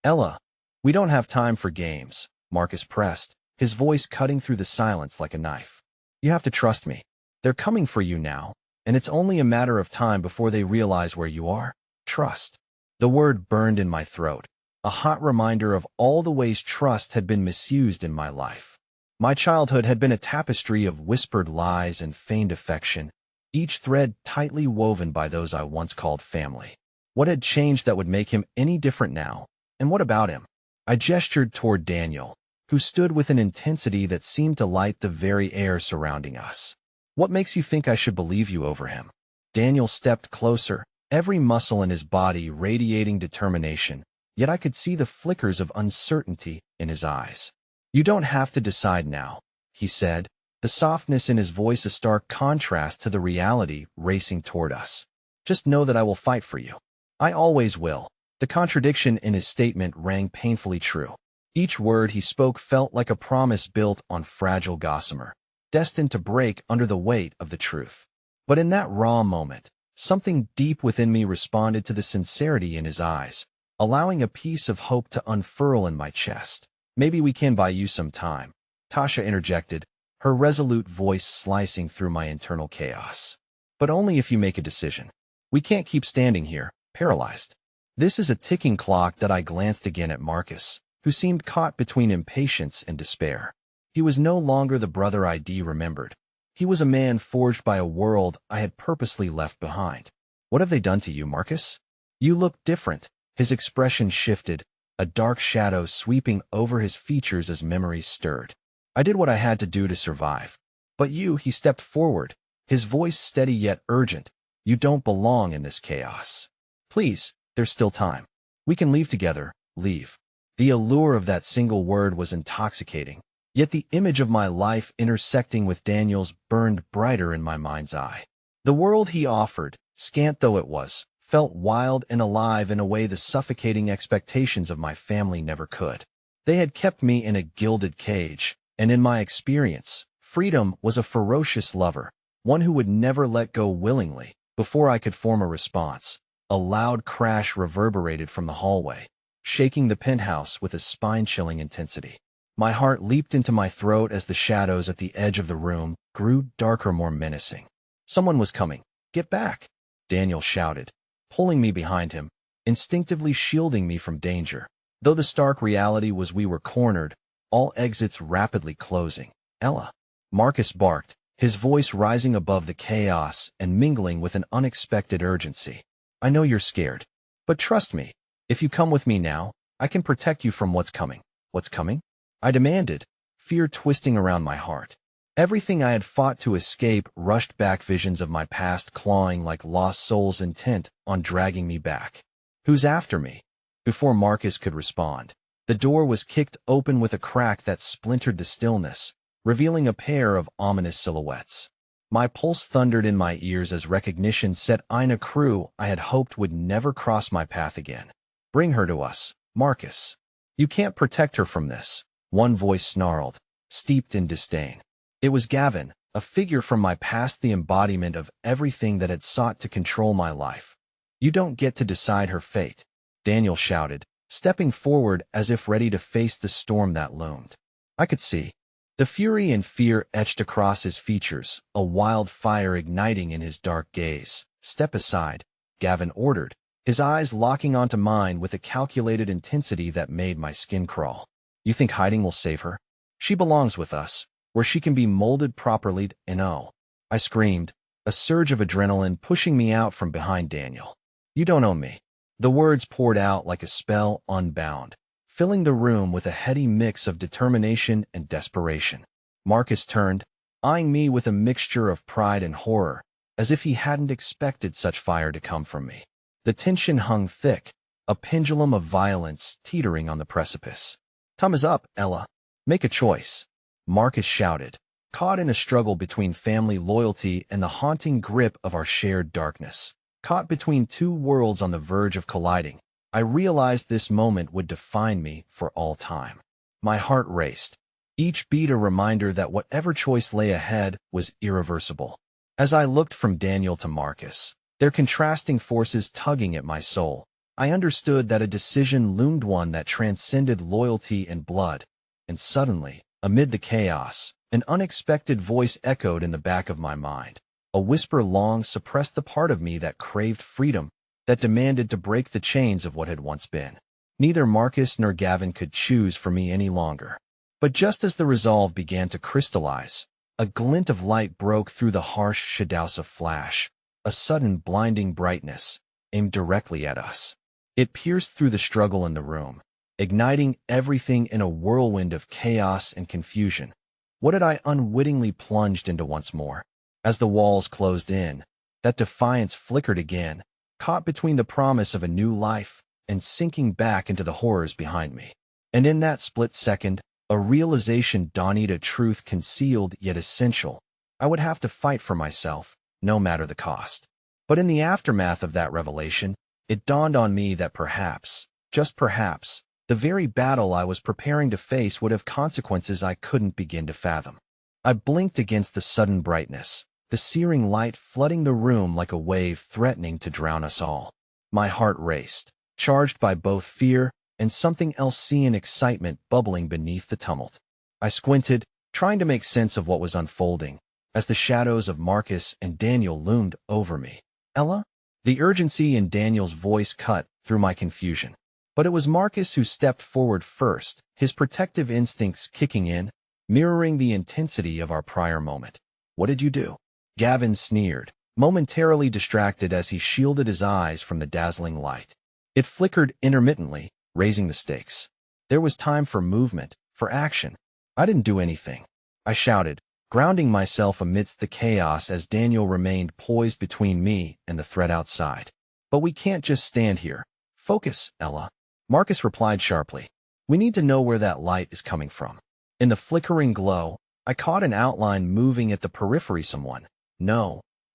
Ella, we don't have time for games, Marcus pressed, his voice cutting through the silence like a knife. You have to trust me. They're coming for you now, and it's only a matter of time before they realize where you are. Trust. The word burned in my throat, a hot reminder of all the ways trust had been misused in my life. My childhood had been a tapestry of whispered lies and feigned affection, each thread tightly woven by those I once called family. What had changed that would make him any different now? And what about him? I gestured toward Daniel, who stood with an intensity that seemed to light the very air surrounding us. What makes you think I should believe you over him? Daniel stepped closer, every muscle in his body radiating determination, yet I could see the flickers of uncertainty in his eyes. You don't have to decide now, he said, the softness in his voice a stark contrast to the reality racing toward us. Just know that I will fight for you. I always will. The contradiction in his statement rang painfully true. Each word he spoke felt like a promise built on fragile gossamer, destined to break under the weight of the truth. But in that raw moment, something deep within me responded to the sincerity in his eyes, allowing a piece of hope to unfurl in my chest. Maybe we can buy you some time, Tasha interjected, her resolute voice slicing through my internal chaos. But only if you make a decision. We can't keep standing here, paralyzed. This is a ticking clock that I glanced again at Marcus, who seemed caught between impatience and despair. He was no longer the brother I remembered. He was a man forged by a world I had purposely left behind. What have they done to you, Marcus? You look different. His expression shifted, a dark shadow sweeping over his features as memories stirred. I did what I had to do to survive. But you, he stepped forward, his voice steady yet urgent. You don't belong in this chaos. Please, there's still time. We can leave together, leave. The allure of that single word was intoxicating, yet the image of my life intersecting with Daniel's burned brighter in my mind's eye. The world he offered, scant though it was, felt wild and alive in a way the suffocating expectations of my family never could. They had kept me in a gilded cage, and in my experience, freedom was a ferocious lover, one who would never let go willingly. Before I could form a response, a loud crash reverberated from the hallway, shaking the penthouse with a spine-chilling intensity. My heart leaped into my throat as the shadows at the edge of the room grew darker, more menacing. Someone was coming. Get back! Daniel shouted, pulling me behind him, instinctively shielding me from danger. Though the stark reality was we were cornered, all exits rapidly closing. Ella! Marcus barked, his voice rising above the chaos and mingling with an unexpected urgency. I know you're scared, but trust me, if you come with me now, I can protect you from what's coming. What's coming? I demanded, fear twisting around my heart. Everything I had fought to escape rushed back, visions of my past clawing like lost souls intent on dragging me back. Who's after me? Before Marcus could respond, the door was kicked open with a crack that splintered the stillness, revealing a pair of ominous silhouettes. My pulse thundered in my ears as recognition set in a crew I had hoped would never cross my path again. Bring her to us, Marcus. You can't protect her from this, one voice snarled, steeped in disdain. It was Gavin, a figure from my past, the embodiment of everything that had sought to control my life. You don't get to decide her fate, Daniel shouted, stepping forward as if ready to face the storm that loomed. I could see the fury and fear etched across his features, a wildfire igniting in his dark gaze. Step aside, Gavin ordered, his eyes locking onto mine with a calculated intensity that made my skin crawl. You think hiding will save her? She belongs with us, where she can be molded properly, and oh, I screamed, a surge of adrenaline pushing me out from behind Daniel. You don't own me. The words poured out like a spell unbound, filling the room with a heady mix of determination and desperation. Marcus turned, eyeing me with a mixture of pride and horror, as if he hadn't expected such fire to come from me. The tension hung thick, a pendulum of violence teetering on the precipice. Time is up, Ella. Make a choice, Marcus shouted, caught in a struggle between family loyalty and the haunting grip of our shared darkness. Caught between two worlds on the verge of colliding, I realized this moment would define me for all time. My heart raced, each beat a reminder that whatever choice lay ahead was irreversible. As I looked from Daniel to Marcus, their contrasting forces tugging at my soul, I understood that a decision loomed, one that transcended loyalty and blood. And suddenly, amid the chaos, an unexpected voice echoed in the back of my mind. A whisper long suppressed the part of me that craved freedom, that demanded to break the chains of what had once been. Neither Marcus nor Gavin could choose for me any longer. But just as the resolve began to crystallize, a glint of light broke through the harsh shadows, a flash, a sudden blinding brightness, aimed directly at us. It pierced through the struggle in the room, igniting everything in a whirlwind of chaos and confusion. What had I unwittingly plunged into once more? As the walls closed in, that defiance flickered again, caught between the promise of a new life and sinking back into the horrors behind me. And in that split second, a realization dawned, a truth concealed yet essential. I would have to fight for myself, no matter the cost. But in the aftermath of that revelation, it dawned on me that perhaps, just perhaps, the very battle I was preparing to face would have consequences I couldn't begin to fathom. I blinked against the sudden brightness, the searing light flooding the room like a wave threatening to drown us all. My heart raced, charged by both fear and something else, seeing excitement bubbling beneath the tumult. I squinted, trying to make sense of what was unfolding, as the shadows of Marcus and Daniel loomed over me. Ella? The urgency in Daniel's voice cut through my confusion. But it was Marcus who stepped forward first, his protective instincts kicking in, mirroring the intensity of our prior moment. "What did you do?" Gavin sneered, momentarily distracted as he shielded his eyes from the dazzling light. It flickered intermittently, raising the stakes. There was time for movement, for action. "I didn't do anything," I shouted, grounding myself amidst the chaos as Daniel remained poised between me and the threat outside. "But we can't just stand here. Focus, Ella," Marcus replied sharply. "We need to know where that light is coming from." In the flickering glow, I caught an outline moving at the periphery.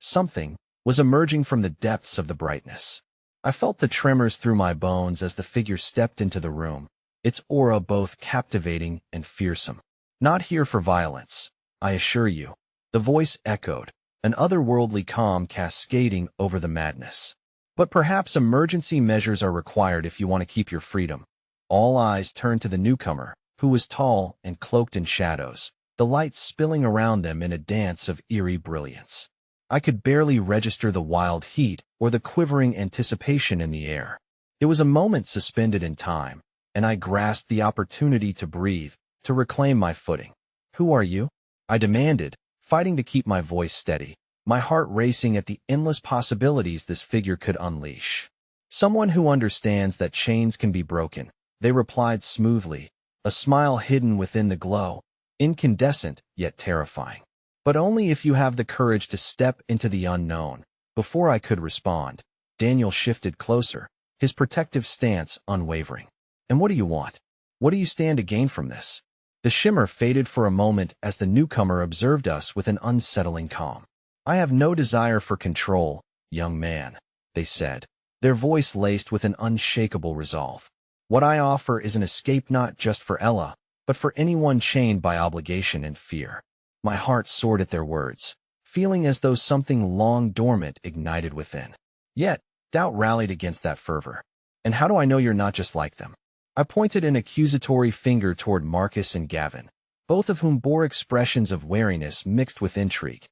Something was emerging from the depths of the brightness. I felt the tremors through my bones as the figure stepped into the room, its aura both captivating and fearsome. "Not here for violence, I assure you," the voice echoed, an otherworldly calm cascading over the madness. "But perhaps emergency measures are required if you want to keep your freedom." All eyes turned to the newcomer, who was tall and cloaked in shadows, the light spilling around them in a dance of eerie brilliance. I could barely register the wild heat or the quivering anticipation in the air. It was a moment suspended in time, and I grasped the opportunity to breathe, to reclaim my footing. "Who are you?" I demanded, fighting to keep my voice steady, my heart racing at the endless possibilities this figure could unleash. "Someone who understands that chains can be broken," they replied smoothly, a smile hidden within the glow, incandescent yet terrifying. "But only if you have the courage to step into the unknown." Before I could respond, Daniel shifted closer, his protective stance unwavering. "And what do you want? What do you stand to gain from this?" The shimmer faded for a moment as the newcomer observed us with an unsettling calm. "I have no desire for control, young man," they said, their voice laced with an unshakable resolve. "What I offer is an escape not just for Ella, but for anyone chained by obligation and fear." My heart soared at their words, feeling as though something long dormant ignited within. Yet, doubt rallied against that fervor. "And how do I know you're not just like them?" I pointed an accusatory finger toward Marcus and Gavin, both of whom bore expressions of wariness mixed with intrigue.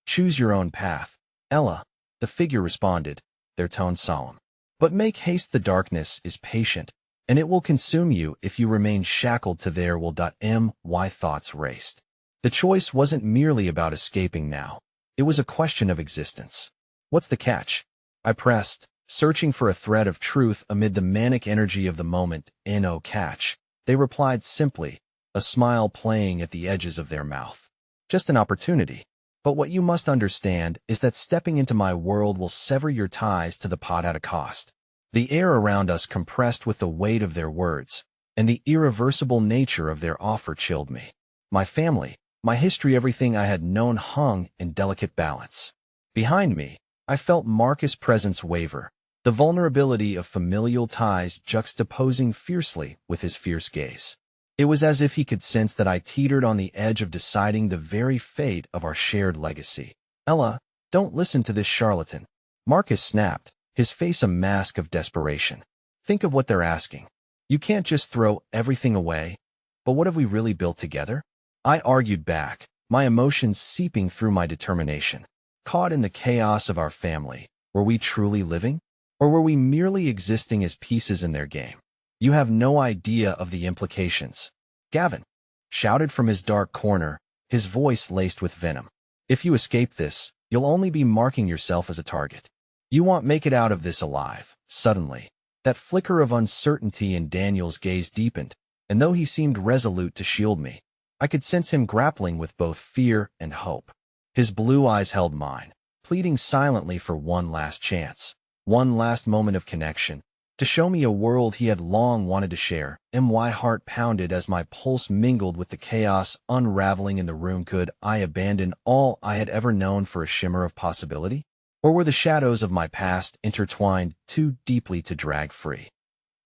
"Choose your own path, Ella," the figure responded, their tone solemn. "But make haste, the darkness is patient, and it will consume you if you remain shackled to their will. Thoughts raced. The choice wasn't merely about escaping now. It was a question of existence. "What's the catch?" I pressed, searching for a thread of truth amid the manic energy of the moment. "No catch," they replied simply, a smile playing at the edges of their mouth. "Just an opportunity. But what you must understand is that stepping into my world will sever your ties to the pot at a cost." The air around us compressed with the weight of their words, and the irreversible nature of their offer chilled me. My family, my history, everything I had known hung in delicate balance. Behind me, I felt Marcus' presence waver, the vulnerability of familial ties juxtaposing fiercely with his fierce gaze. It was as if he could sense that I teetered on the edge of deciding the very fate of our shared legacy. "Ella, don't listen to this charlatan," Marcus snapped, his face a mask of desperation. "Think of what they're asking. You can't just throw everything away. But what have we really built together?" I argued back, my emotions seeping through my determination. Caught in the chaos of our family, were we truly living? Or were we merely existing as pieces in their game? "You have no idea of the implications," Gavin shouted from his dark corner, his voice laced with venom. "If you escape this, you'll only be marking yourself as a target. You won't make it out of this alive." Suddenly, that flicker of uncertainty in Daniel's gaze deepened, and though he seemed resolute to shield me, I could sense him grappling with both fear and hope. His blue eyes held mine, pleading silently for one last chance, one last moment of connection, to show me a world he had long wanted to share. My heart pounded as my pulse mingled with the chaos unraveling in the room. Could I abandon all I had ever known for a shimmer of possibility? Or were the shadows of my past intertwined too deeply to drag free?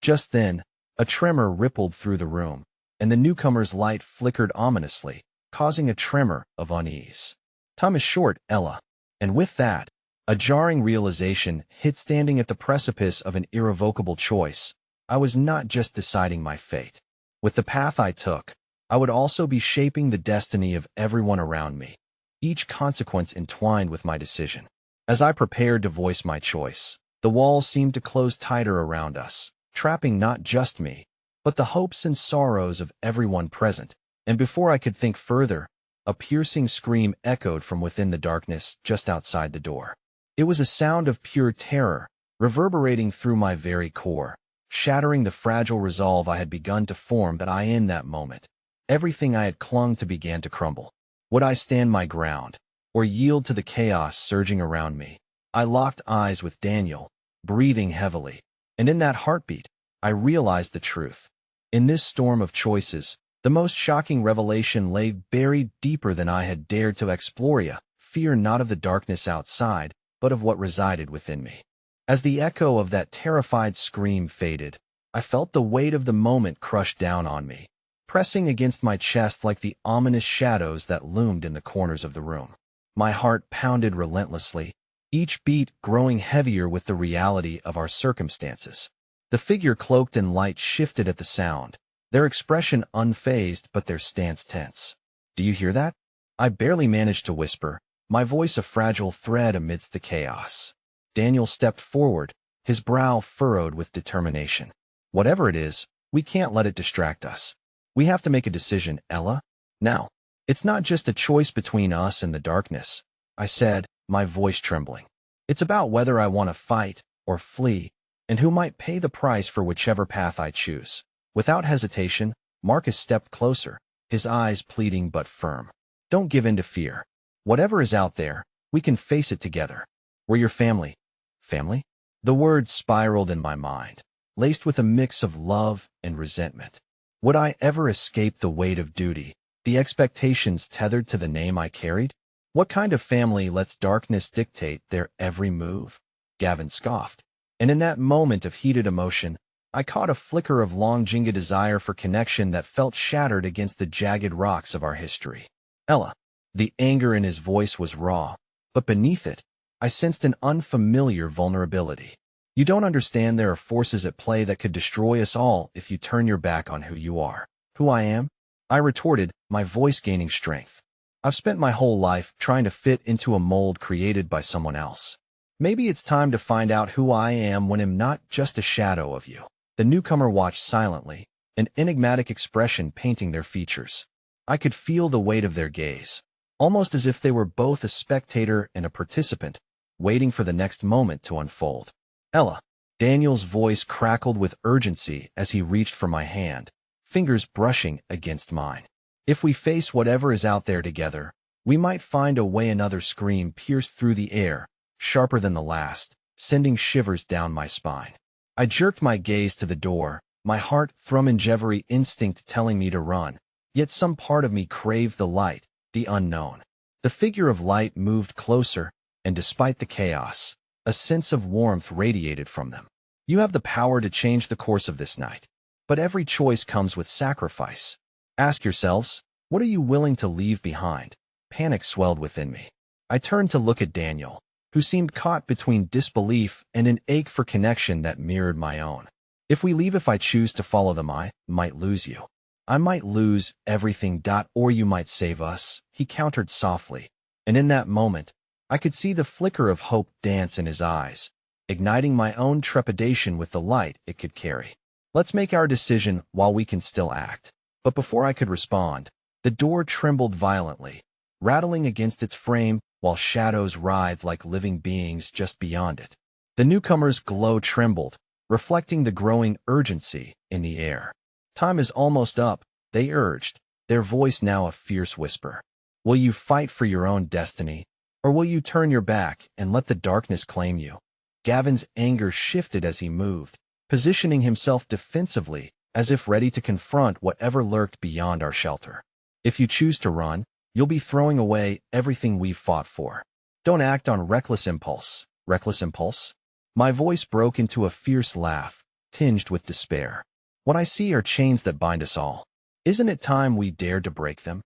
Just then, a tremor rippled through the room, and the newcomer's light flickered ominously, causing a tremor of unease. "Time is short, Ella." And with that, a jarring realization hit. Standing at the precipice of an irrevocable choice, I was not just deciding my fate. With the path I took, I would also be shaping the destiny of everyone around me, each consequence entwined with my decision. As I prepared to voice my choice, The walls seemed to close tighter around us, trapping not just me, but the hopes and sorrows of everyone present. And before I could think further, a piercing scream echoed from within the darkness just outside the door. It was a sound of pure terror, reverberating through my very core, shattering the fragile resolve I had begun to form. But in that moment, everything I had clung to began to crumble. Would I stand my ground, or yield to the chaos surging around me? I locked eyes with Daniel, breathing heavily, and in that heartbeat, I realized the truth. In this storm of choices, the most shocking revelation lay buried deeper than I had dared to explore. Fear not of the darkness outside, but of what resided within me. As the echo of that terrified scream faded, I felt the weight of the moment crush down on me, pressing against my chest like the ominous shadows that loomed in the corners of the room. My heart pounded relentlessly, each beat growing heavier with the reality of our circumstances. The figure cloaked in light shifted at the sound, their expression unfazed but their stance tense. "Do you hear that?" I barely managed to whisper, my voice a fragile thread amidst the chaos. Daniel stepped forward, his brow furrowed with determination. "Whatever it is, we can't let it distract us. We have to make a decision, Ella. Now. It's not just a choice between us and the darkness," I said, my voice trembling. "It's about whether I want to fight or flee, and who might pay the price for whichever path I choose." Without hesitation, Marcus stepped closer, his eyes pleading but firm. "Don't give in to fear. Whatever is out there, we can face it together. We're your family." Family? The words spiraled in my mind, laced with a mix of love and resentment. Would I ever escape the weight of duty, the expectations tethered to the name I carried? What kind of family lets darkness dictate their every move? Gavin scoffed. And in that moment of heated emotion, I caught a flicker of longing desire for connection that felt shattered against the jagged rocks of our history. "Ella." The anger in his voice was raw, but beneath it, I sensed an unfamiliar vulnerability. "You don't understand. There are forces at play that could destroy us all if you turn your back on who you are." "Who I am?" I retorted, my voice gaining strength. "I've spent my whole life trying to fit into a mold created by someone else. Maybe it's time to find out who I am when I'm not just a shadow of you." The newcomer watched silently, an enigmatic expression painting their features. I could feel the weight of their gaze, almost as if they were both a spectator and a participant, waiting for the next moment to unfold. "Ella." Daniel's voice crackled with urgency as he reached for my hand, fingers brushing against mine. "If we face whatever is out there together, we might find a way." Another scream pierced through the air, sharper than the last, sending shivers down my spine. I jerked my gaze to the door, my heart thrumming, every instinct telling me to run, yet some part of me craved the light, the unknown. The figure of light moved closer, and despite the chaos, a sense of warmth radiated from them. "You have the power to change the course of this night, but every choice comes with sacrifice. Ask yourselves, what are you willing to leave behind?" Panic swelled within me. I turned to look at Daniel, who seemed caught between disbelief and an ache for connection that mirrored my own. "If we leave, if I choose to follow them, I might lose you. I might lose everything. Or you might save us," he countered softly. And in that moment, I could see the flicker of hope dance in his eyes, igniting my own trepidation with the light it could carry. "Let's make our decision while we can still act." But before I could respond, the door trembled violently, rattling against its frame while shadows writhed like living beings just beyond it. The newcomer's glow trembled, reflecting the growing urgency in the air. "Time is almost up," they urged, their voice now a fierce whisper. "Will you fight for your own destiny, or will you turn your back and let the darkness claim you?" Gavin's anger shifted as he moved, positioning himself defensively, as if ready to confront whatever lurked beyond our shelter. "If you choose to run, you'll be throwing away everything we've fought for. Don't act on reckless impulse." "Reckless impulse?" My voice broke into a fierce laugh, tinged with despair. "What I see are chains that bind us all. Isn't it time we dared to break them?"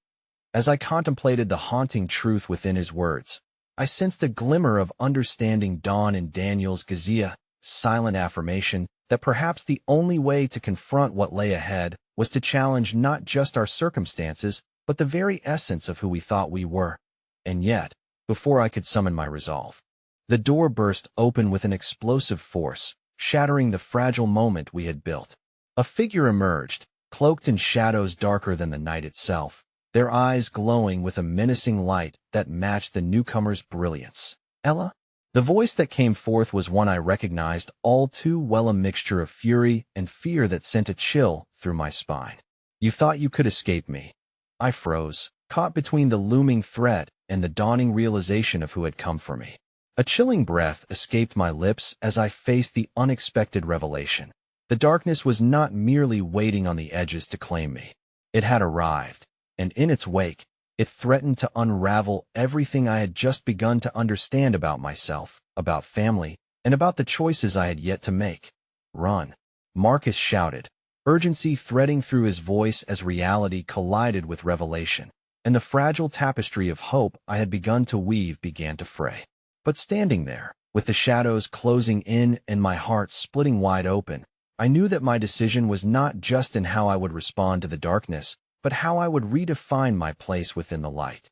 As I contemplated the haunting truth within his words, I sensed a glimmer of understanding dawn in Daniel's gaze, silent affirmation that perhaps the only way to confront what lay ahead was to challenge not just our circumstances, but the very essence of who we thought we were. And yet, before I could summon my resolve, The door burst open with an explosive force, shattering the fragile moment we had built. A figure emerged, cloaked in shadows darker than the night itself, their eyes glowing with a menacing light that matched the newcomer's brilliance. Ella? The voice that came forth was one I recognized all too well, a mixture of fury and fear that sent a chill through my spine. You thought you could escape me. I froze, caught between the looming threat and the dawning realization of who had come for me. A chilling breath escaped my lips as I faced the unexpected revelation. The darkness was not merely waiting on the edges to claim me. It had arrived, and in its wake, it threatened to unravel everything I had just begun to understand about myself, about family, and about the choices I had yet to make. Run, Marcus shouted, urgency threading through his voice as reality collided with revelation, and the fragile tapestry of hope I had begun to weave began to fray. But standing there, with the shadows closing in and my heart splitting wide open, I knew that my decision was not just in how I would respond to the darkness, but how I would redefine my place within the light.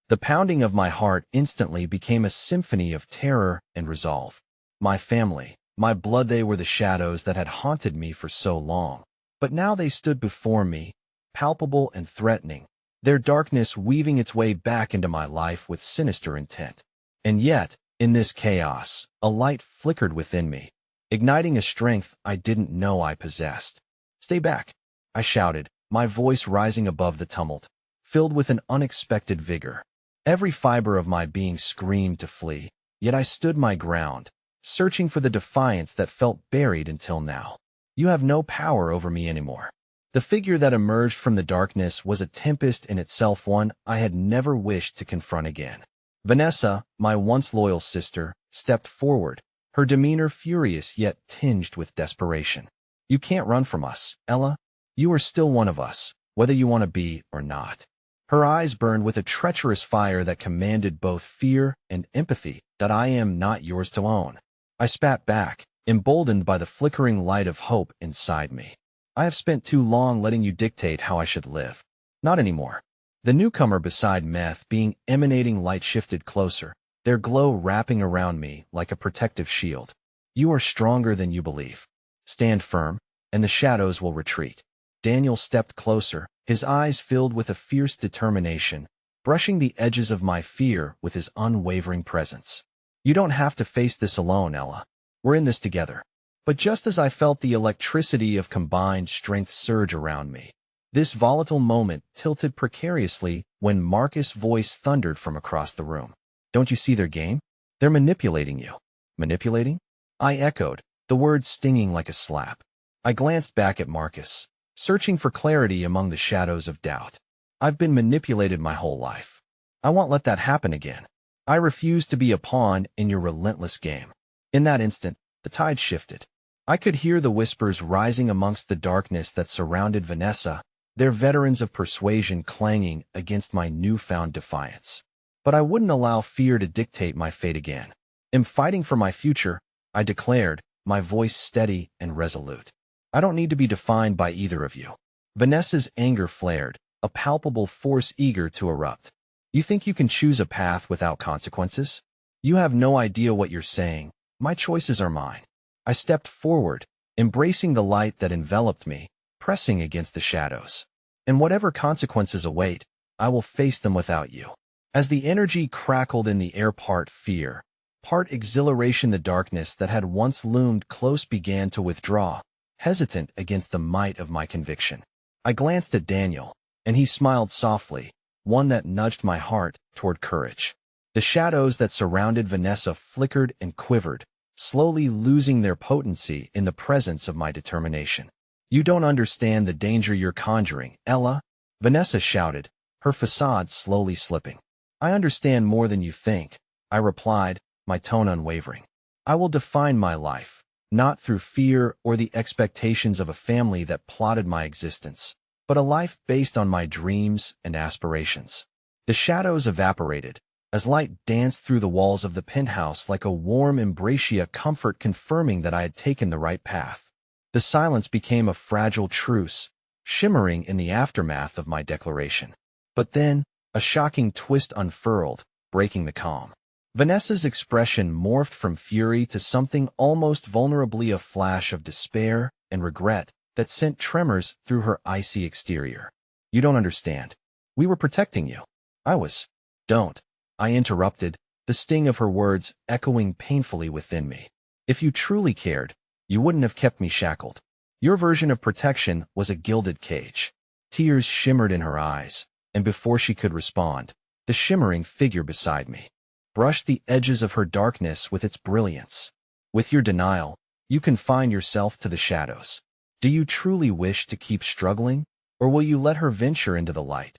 The pounding of my heart instantly became a symphony of terror and resolve. My family, my blood, they were the shadows that had haunted me for so long. But now they stood before me, palpable and threatening, their darkness weaving its way back into my life with sinister intent. And yet, in this chaos, a light flickered within me, igniting a strength I didn't know I possessed. "Stay back," I shouted, my voice rising above the tumult, filled with an unexpected vigor. Every fiber of my being screamed to flee, yet I stood my ground, searching for the defiance that felt buried until now. "You have no power over me anymore." The figure that emerged from the darkness was a tempest in itself, one I had never wished to confront again. Vanessa, my once loyal sister, stepped forward, her demeanor furious yet tinged with desperation. "You can't run from us, Ella. You are still one of us, whether you want to be or not." Her eyes burned with a treacherous fire that commanded both fear and empathy. "That I am not yours to own." I spat back, emboldened by the flickering light of hope inside me. "I have spent too long letting you dictate how I should live. Not anymore." The newcomer beside Meth, being emanating light, shifted closer, their glow wrapping around me like a protective shield. "You are stronger than you believe. Stand firm, and the shadows will retreat." Daniel stepped closer, his eyes filled with a fierce determination, brushing the edges of my fear with his unwavering presence. "You don't have to face this alone, Ella. We're in this together." But just as I felt the electricity of combined strength surge around me, this volatile moment tilted precariously when Marcus' voice thundered from across the room. "Don't you see their game? They're manipulating you." "Manipulating?" I echoed, the words stinging like a slap. I glanced back at Marcus, searching for clarity among the shadows of doubt. "I've been manipulated my whole life. I won't let that happen again. I refuse to be a pawn in your relentless game." In that instant, the tide shifted. I could hear the whispers rising amongst the darkness that surrounded Vanessa, their veterans of persuasion clanging against my newfound defiance. But I wouldn't allow fear to dictate my fate again. "I'm fighting for my future," I declared, my voice steady and resolute. "I don't need to be defined by either of you." Vanessa's anger flared, a palpable force eager to erupt. "You think you can choose a path without consequences? You have no idea what you're saying. My choices are mine." I stepped forward, embracing the light that enveloped me, pressing against the shadows. "And whatever consequences await, I will face them without you." As the energy crackled in the air, part fear, part exhilaration, the darkness that had once loomed close began to withdraw, hesitant against the might of my conviction. I glanced at Daniel, and he smiled softly, one that nudged my heart toward courage. The shadows that surrounded Vanessa flickered and quivered, slowly losing their potency in the presence of my determination. "You don't understand the danger you're conjuring, Ella," Vanessa shouted, her facade slowly slipping. "I understand more than you think," I replied, my tone unwavering. "I will define my life, not through fear or the expectations of a family that plotted my existence, but a life based on my dreams and aspirations." The shadows evaporated, as light danced through the walls of the penthouse like a warm embracia, comfort confirming that I had taken the right path. The silence became a fragile truce, shimmering in the aftermath of my declaration. But then, a shocking twist unfurled, breaking the calm. Vanessa's expression morphed from fury to something almost vulnerably a flash of despair and regret that sent tremors through her icy exterior. You don't understand. We were protecting you. I was. Don't. I interrupted, the sting of her words echoing painfully within me. If you truly cared, you wouldn't have kept me shackled. Your version of protection was a gilded cage. Tears shimmered in her eyes, and before she could respond, the shimmering figure beside me brushed the edges of her darkness with its brilliance. With your denial, you confine yourself to the shadows. Do you truly wish to keep struggling, or will you let her venture into the light?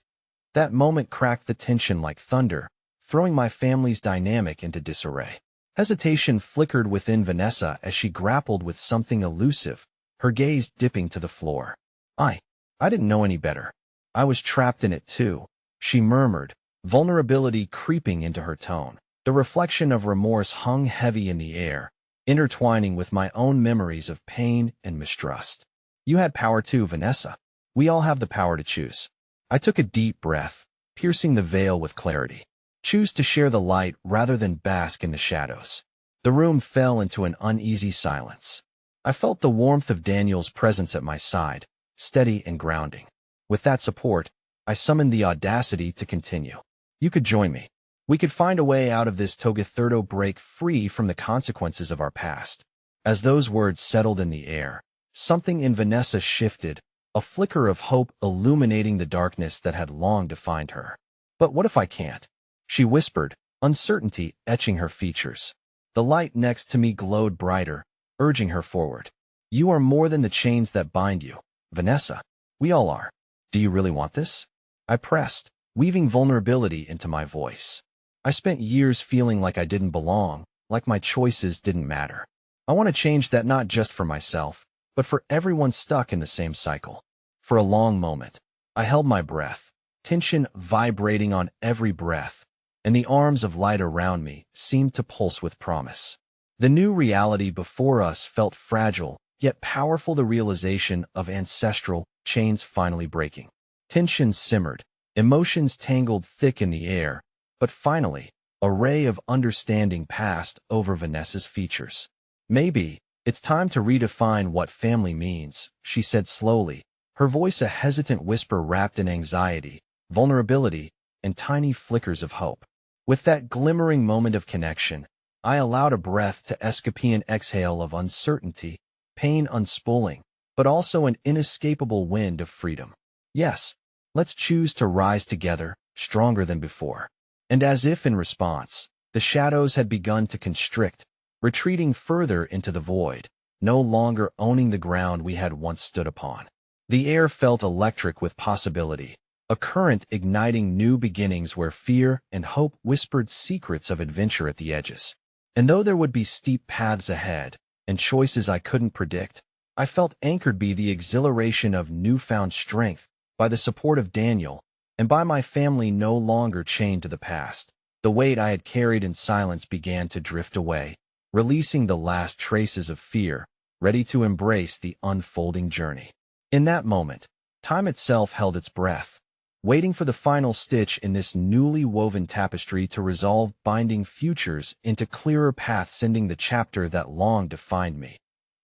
That moment cracked the tension like thunder, throwing my family's dynamic into disarray. Hesitation flickered within Vanessa as she grappled with something elusive, her gaze dipping to the floor. I didn't know any better. I was trapped in it too, she murmured, vulnerability creeping into her tone. The reflection of remorse hung heavy in the air, intertwining with my own memories of pain and mistrust. You had power too, Vanessa. We all have the power to choose. I took a deep breath, piercing the veil with clarity. Choose to share the light rather than bask in the shadows. The room fell into an uneasy silence. I felt the warmth of Daniel's presence at my side, steady and grounding. With that support, I summoned the audacity to continue. You could join me. We could find a way out of this Togetherdo break free from the consequences of our past. As those words settled in the air, something in Vanessa shifted, a flicker of hope illuminating the darkness that had long defined her. But what if I can't? She whispered, uncertainty etching her features. The light next to me glowed brighter, urging her forward. You are more than the chains that bind you, Vanessa. We all are. Do you really want this? I pressed, weaving vulnerability into my voice. I spent years feeling like I didn't belong, like my choices didn't matter. I want to change that not just for myself, but for everyone stuck in the same cycle. For a long moment, I held my breath, tension vibrating on every breath, and the arms of light around me seemed to pulse with promise. The new reality before us felt fragile, yet powerful, the realization of ancestral chains finally breaking. Tension simmered, emotions tangled thick in the air, but finally, a ray of understanding passed over Vanessa's features. Maybe it's time to redefine what family means, she said slowly, her voice a hesitant whisper wrapped in anxiety, vulnerability, and tiny flickers of hope. With that glimmering moment of connection, I allowed a breath to escape, an exhale of uncertainty, pain unspooling, but also an inescapable wind of freedom. Yes, let's choose to rise together, stronger than before. And as if in response, the shadows had begun to constrict, retreating further into the void, no longer owning the ground we had once stood upon. The air felt electric with possibility, a current igniting new beginnings where fear and hope whispered secrets of adventure at the edges. And though there would be steep paths ahead, and choices I couldn't predict, I felt anchored by the exhilaration of newfound strength, by the support of Daniel, and by my family no longer chained to the past. The weight I had carried in silence began to drift away, releasing the last traces of fear, ready to embrace the unfolding journey. In that moment, time itself held its breath, waiting for the final stitch in this newly woven tapestry to resolve, binding futures into clearer paths, ending the chapter that long defined me.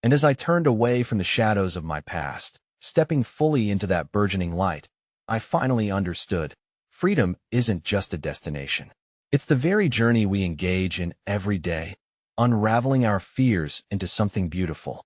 And as I turned away from the shadows of my past, stepping fully into that burgeoning light, I finally understood. Freedom isn't just a destination. It's the very journey we engage in every day, unraveling our fears into something beautiful.